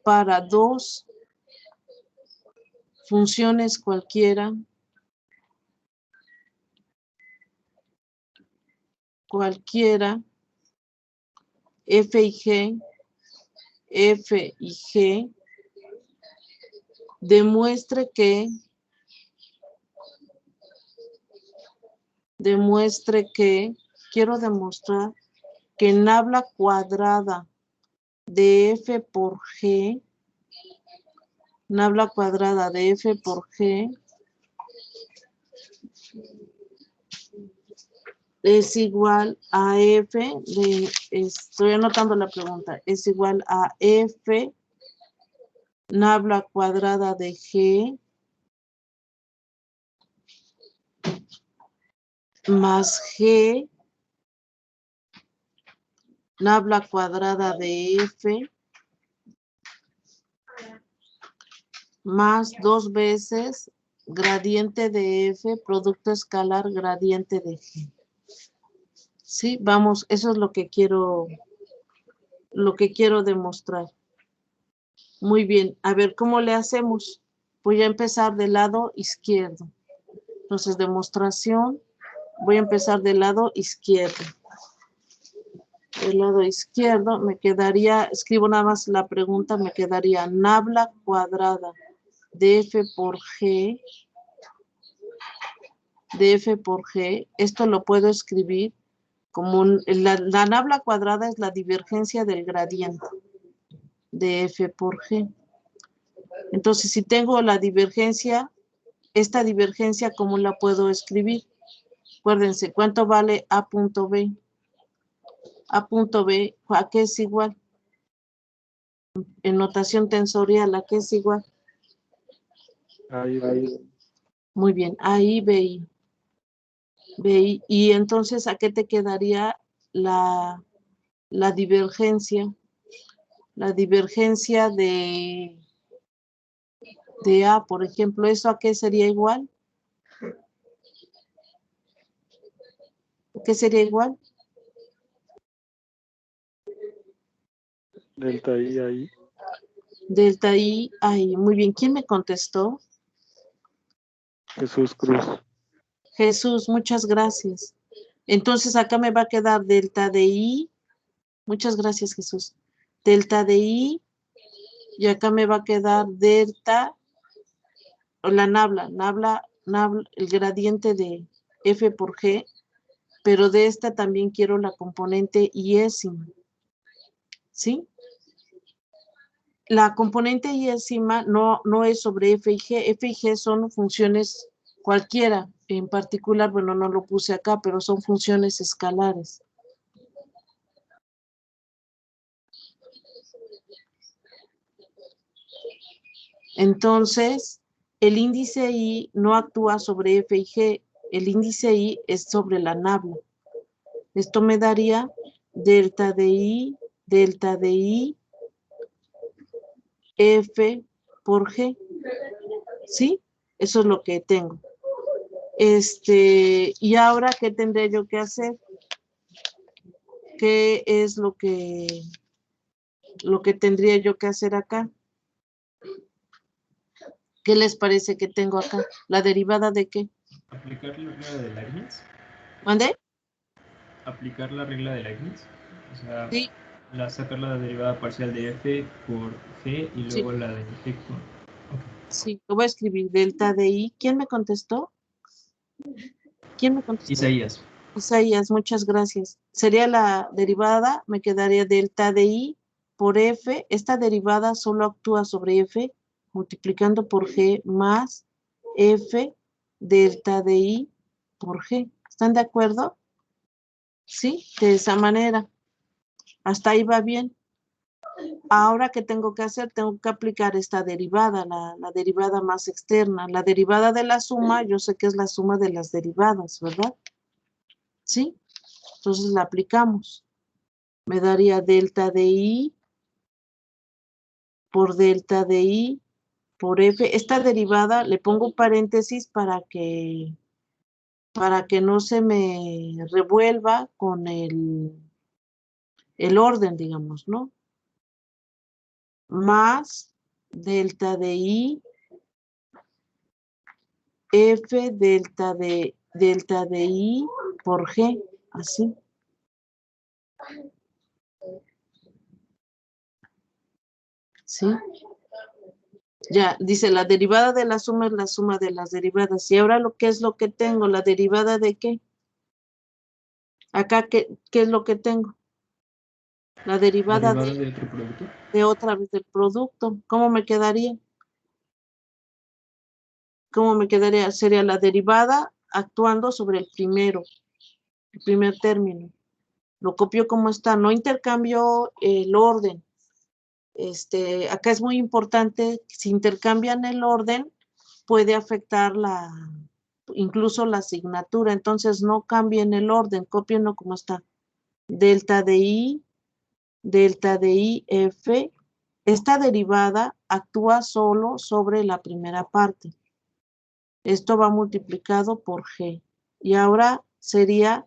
para dos funciones cualquiera, f y g, demuestre que quiero demostrar que en nabla cuadrada de f por g, nabla cuadrada de f por g es igual a f de, estoy anotando la pregunta, es igual a f nabla cuadrada de g más g nabla cuadrada de f más 2 veces gradiente de f, producto escalar gradiente de g. Sí, vamos, eso es lo que quiero demostrar. Muy bien, a ver, ¿cómo le hacemos? Voy a empezar del lado izquierdo. Entonces, demostración, voy a empezar del lado izquierdo. Del lado izquierdo me quedaría, escribo nada más la pregunta, me quedaría nabla cuadrada de f por g, esto lo puedo escribir como la nabla cuadrada es la divergencia del gradiente de f por g. Entonces, si tengo la divergencia, esta divergencia, ¿cómo la puedo escribir? Acuérdense, ¿cuánto vale a punto b? A punto b, ¿a qué es igual? En notación tensorial, ¿a qué es igual? Ahí. Muy bien, ahí BI. Y entonces, ¿a qué te quedaría la divergencia? La divergencia de A, por ejemplo, ¿eso a qué sería igual? ¿Qué sería igual? Delta I ahí. Delta I ahí. Muy bien, ¿quién me contestó? Jesús Cruz. Jesús, muchas gracias. Entonces acá me va a quedar delta de I. Muchas gracias, Jesús. Delta de I. Y acá me va a quedar delta, o la nabla, el gradiente de F por G, pero de esta también quiero la componente iésima. ¿Sí? La componente iésima no es sobre F y G. F y G son funciones cualquiera. En particular, bueno, no lo puse acá, pero son funciones escalares. Entonces, el índice I no actúa sobre F y G. El índice I es sobre la nabla. Esto me daría delta de I, F por G. ¿Sí? Eso es lo que tengo. Y ahora, ¿qué tendré yo que hacer? ¿Qué es lo que tendría yo que hacer acá? ¿Qué les parece que tengo acá? ¿La derivada de qué? ¿Aplicar la regla de Leibniz? ¿Mande? ¿Aplicar la regla de Leibniz? O sea, Sí. sacar la derivada parcial de f por g y Sí. luego la de g con... Okay. Sí, lo voy a escribir delta de I. ¿Quién me contestó? ¿Quién me contestó? Isaías. Isaías, muchas gracias. Sería la derivada, me quedaría delta de I por F. Esta derivada solo actúa sobre F, multiplicando por G más F delta de I por G. ¿Están de acuerdo? Sí, de esa manera. Hasta ahí va bien. Ahora, ¿qué tengo que hacer? Tengo que aplicar esta derivada, la derivada más externa. La derivada de la suma, yo sé que es la suma de las derivadas, ¿verdad? ¿Sí? Entonces la aplicamos. Me daría delta de I por delta de I por F. Esta derivada le pongo paréntesis para que no se me revuelva con el orden, digamos, ¿no? más delta de I F delta de I por G, así. ¿Sí? Ya, dice, la derivada de la suma es la suma de las derivadas. Y ahora ¿qué es lo que tengo? ¿La derivada de qué? Acá, ¿qué es lo que tengo? La derivada de otro producto. de otra vez del producto. ¿Cómo me quedaría? ¿Cómo me quedaría? Sería la derivada actuando sobre el primero, el primer término. Lo copio como está, no intercambio el orden. Acá es muy importante, si intercambian el orden, puede afectar incluso la asignatura. Entonces no cambien el orden, cópienlo como está. Delta de I, F. Esta derivada actúa solo sobre la primera parte. Esto va multiplicado por G. Y ahora sería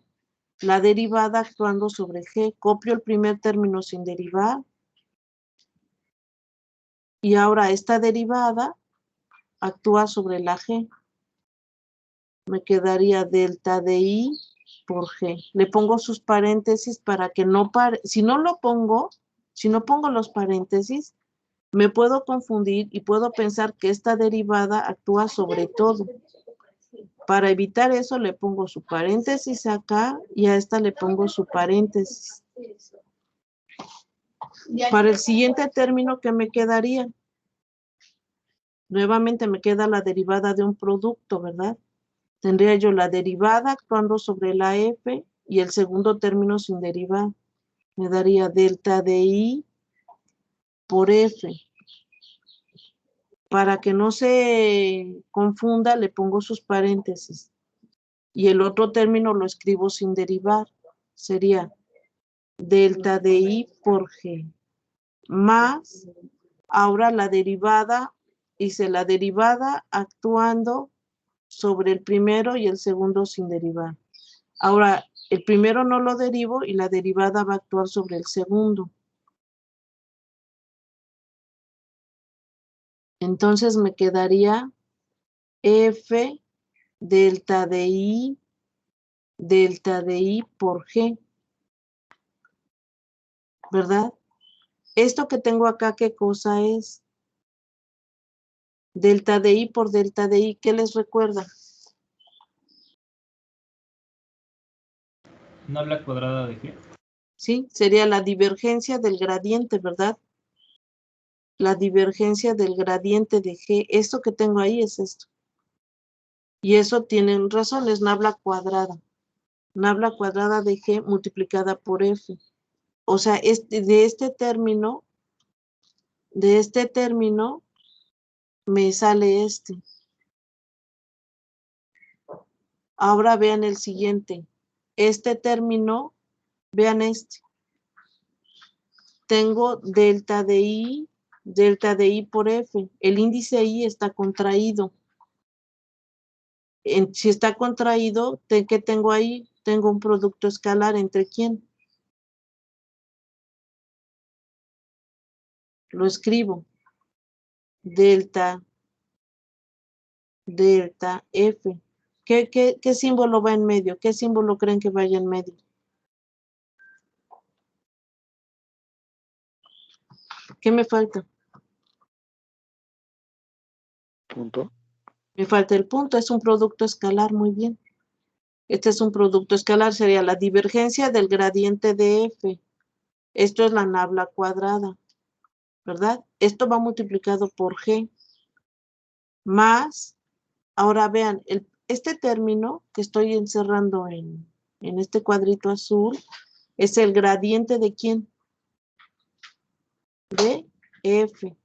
la derivada actuando sobre G. Copio el primer término sin derivar. Y ahora esta derivada actúa sobre la G. Me quedaría delta de I por G. Le pongo sus paréntesis para que no pare. Si no pongo los paréntesis, me puedo confundir y puedo pensar que esta derivada actúa sobre todo. Para evitar eso le pongo su paréntesis acá y a esta le pongo su paréntesis. Para el siguiente término, ¿qué me quedaría? Nuevamente me queda la derivada de un producto, ¿verdad? Tendría yo la derivada actuando sobre la F y el segundo término sin derivar. Me daría delta de I por F. Para que no se confunda, le pongo sus paréntesis. Y el otro término lo escribo sin derivar. Sería delta de I por G. Más, ahora la derivada, hice la derivada actuando sobre el primero y el segundo sin derivar. Ahora, el primero no lo derivo y la derivada va a actuar sobre el segundo. Entonces me quedaría F delta de I por G, ¿verdad? Esto que tengo acá, ¿qué cosa es? Delta de I por delta de I, ¿qué les recuerda? Nabla cuadrada de G. Sí, sería la divergencia del gradiente, ¿verdad? La divergencia del gradiente de G. Esto que tengo ahí es esto. Y eso tienen razón, es nabla cuadrada. Nabla cuadrada de G multiplicada por F. O sea, de este término me sale este. Ahora vean el siguiente. Este término, vean este. Tengo delta de I por F. El índice I está contraído. Si está contraído, ¿qué tengo ahí? Tengo un producto escalar, ¿entre quién? Lo escribo. Delta F. ¿Qué símbolo va en medio? ¿Qué símbolo creen que vaya en medio? ¿Qué me falta? Punto. Me falta el punto, es un producto escalar, muy bien. Este es un producto escalar, sería la divergencia del gradiente de F. Esto es la nabla cuadrada, ¿verdad? Esto va multiplicado por G, más, ahora vean, este término que estoy encerrando en este cuadrito azul, es el gradiente de ¿quién? De F.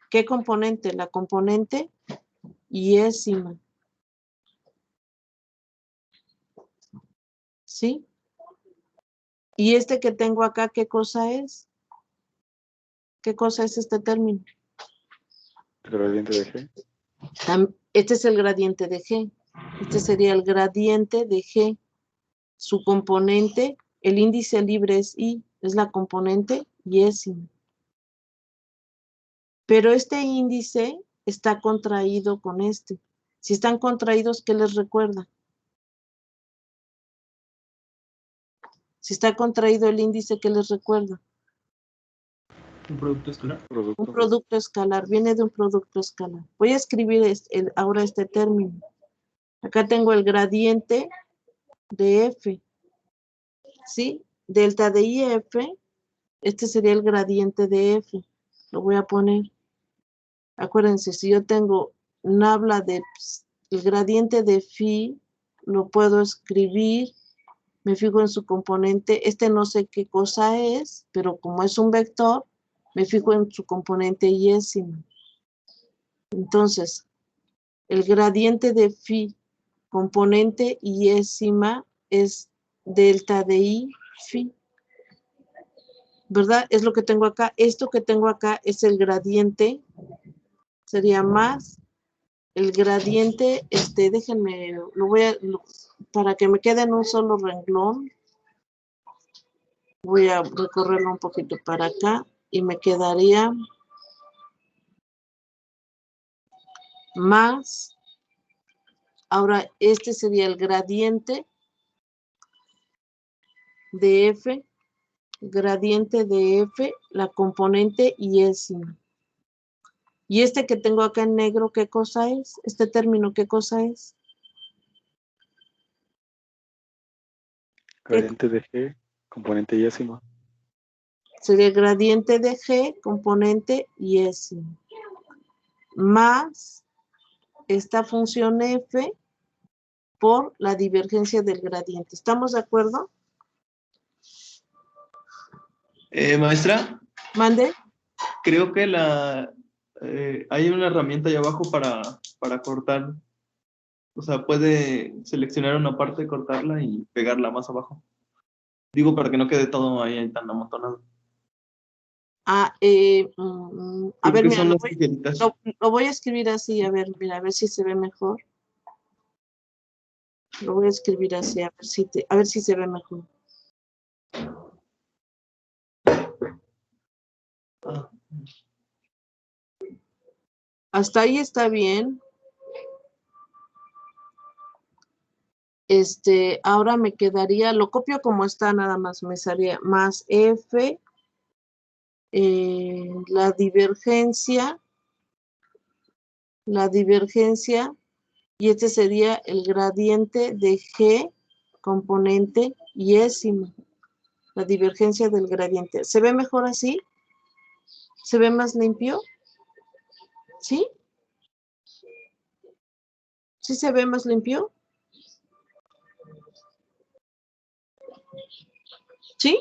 ¿Qué componente? La componente yésima. ¿Sí? ¿Y este que tengo acá, qué cosa es? ¿Qué cosa es este término? El gradiente de G. Este es el gradiente de G. Este sería el gradiente de G. Su componente, el índice libre es I, es la componente yésima. Pero este índice está contraído con este. Si están contraídos, ¿qué les recuerda? Si está contraído el índice, ¿qué les recuerda? Un producto escalar. Un producto escalar, viene de un producto escalar. Voy a escribir ahora este término. Acá tengo el gradiente de F, ¿sí? Delta de IF, este sería el gradiente de F. Lo voy a poner. Acuérdense, si yo tengo nabla de el gradiente de phi, lo puedo escribir, me fijo en su componente, no sé qué cosa es, pero como es un vector, me fijo en su componente yésima. Entonces, el gradiente de phi, componente yésima, es delta de I phi, ¿verdad? Es lo que tengo acá. Esto que tengo acá es el gradiente, sería más el gradiente, déjenme, para que me quede en un solo renglón, voy a recorrerlo un poquito para acá y me quedaría más, ahora este sería el gradiente de F, la componente yésima. Y este que tengo acá en negro, ¿qué cosa es? Este término, ¿qué cosa es? Gradiente de G, componente yésima. Sería el gradiente de G, componente yésima. Más esta función F por la divergencia del gradiente. ¿Estamos de acuerdo? Maestra, Mande. creo que hay una herramienta ahí abajo para cortar. O sea, puede seleccionar una parte, cortarla y pegarla más abajo. Digo, para que no quede todo ahí tan amontonado. A Creo ver, que mira, son las tijeritas. lo voy a escribir así, a ver, mira, a ver si se ve mejor. Lo voy a escribir así, a ver si se ve mejor. Hasta ahí está bien. Ahora me quedaría, lo copio como está, nada más, me salía más F, la divergencia, y este sería el gradiente de G, componente yésima, la divergencia del gradiente. ¿Se ve mejor así? ¿Se ve más limpio? ¿Sí? ¿Sí se ve más limpio? ¿Sí?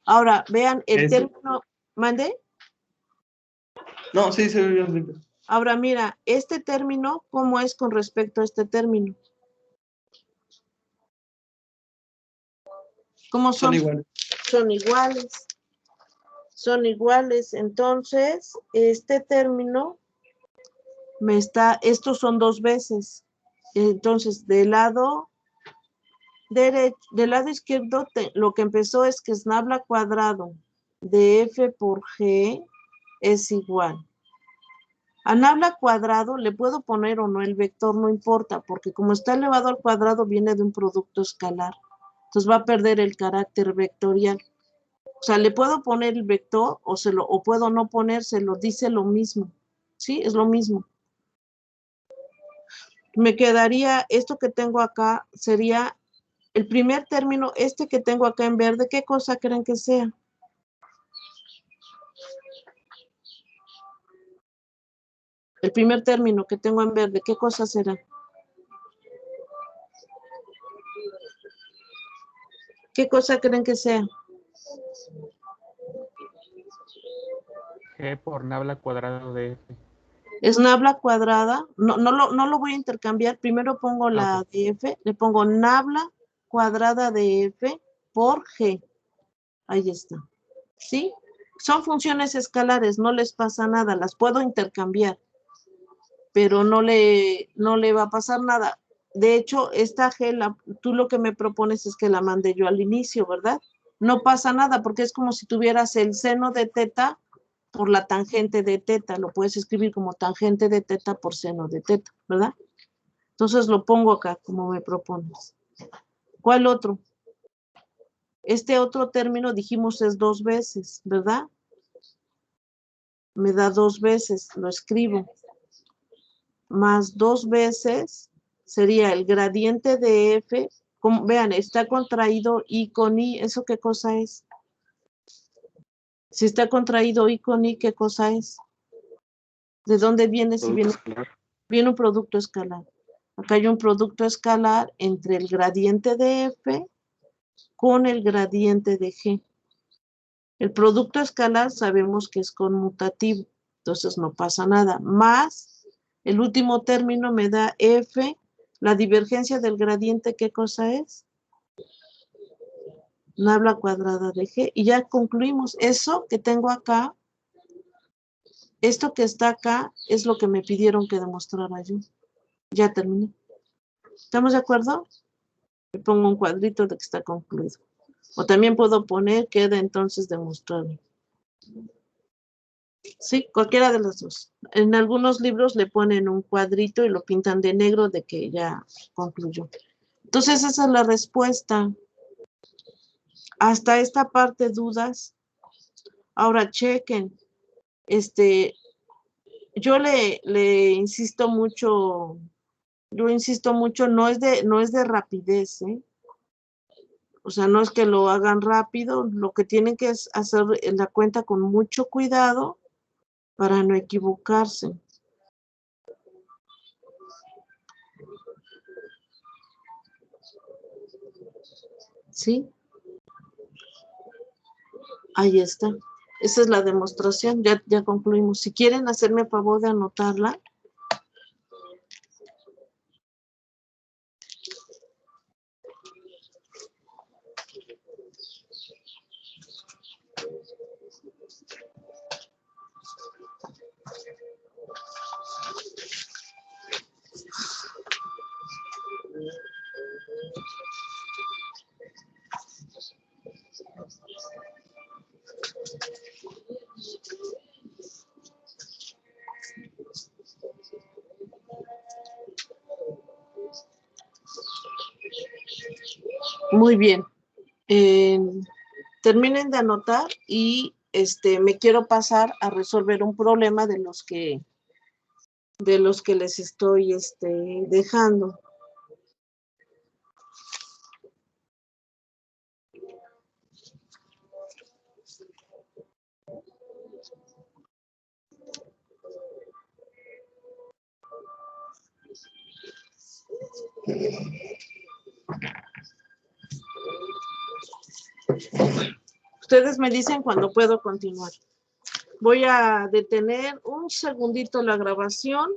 Ahora, vean el término, ¿mande? No, sí, se ve bien limpio. Ahora, mira, este término, ¿cómo es con respecto a este término? ¿Cómo son? Son iguales. Son iguales. Son iguales. Entonces, este término estos son dos veces. Entonces, del lado derecho, del lado izquierdo, lo que empezó es que es nabla cuadrado de F por G es igual. A nabla cuadrado le puedo poner o no el vector, no importa, porque como está elevado al cuadrado viene de un producto escalar. Entonces va a perder el carácter vectorial. O sea, le puedo poner el vector o puedo no ponérselo, dice lo mismo. ¿Sí? Es lo mismo. Me quedaría, esto que tengo acá sería el primer término, que tengo acá en verde, ¿qué cosa creen que sea? El primer término que tengo en verde, ¿qué cosa será? ¿Qué cosa creen que sea? G por nabla cuadrado de F. Es nabla cuadrada, no lo voy a intercambiar, primero pongo la de F, le pongo nabla cuadrada de F por G. Ahí está. ¿Sí? Son funciones escalares, no les pasa nada, las puedo intercambiar, pero no le va a pasar nada. De hecho, esta G, tú lo que me propones es que la mande yo al inicio, ¿verdad? No pasa nada, porque es como si tuvieras el seno de teta por la tangente de teta. Lo puedes escribir como tangente de teta por seno de teta, ¿verdad? Entonces lo pongo acá como me propones. ¿Cuál otro? Este otro término dijimos es 2 veces, ¿verdad? Me da 2 veces, lo escribo. Más 2 veces sería el gradiente de F. Como, vean, está contraído I con I. ¿Eso qué cosa es? Si está contraído I con I, ¿qué cosa es? ¿De dónde viene? Si viene, viene un producto escalar. Acá hay un producto escalar entre el gradiente de F con el gradiente de G. El producto escalar sabemos que es conmutativo, entonces no pasa nada. Más el último término me da F, la divergencia del gradiente, ¿qué cosa es? Nabla cuadrada de G. Y ya concluimos. Eso que tengo acá, esto que está acá, es lo que me pidieron que demostrara yo. Ya terminé. ¿Estamos de acuerdo? Le pongo un cuadrito de que está concluido. O también puedo poner, queda entonces demostrado. Sí, cualquiera de las dos. En algunos libros le ponen un cuadrito y lo pintan de negro de que ya concluyó. Entonces esa es la respuesta. Hasta esta parte, dudas. Ahora chequen. Yo le insisto mucho, no es de rapidez, ¿eh? O sea, no es que lo hagan rápido, lo que tienen que es hacer la cuenta con mucho cuidado para no equivocarse. ¿Sí? Ahí está. Esa es la demostración, ya concluimos. Si quieren hacerme el favor de anotarla. Muy bien. Terminen de anotar y me quiero pasar a resolver un problema de los que les estoy dejando. Ustedes me dicen cuando puedo continuar. Voy a detener un segundito la grabación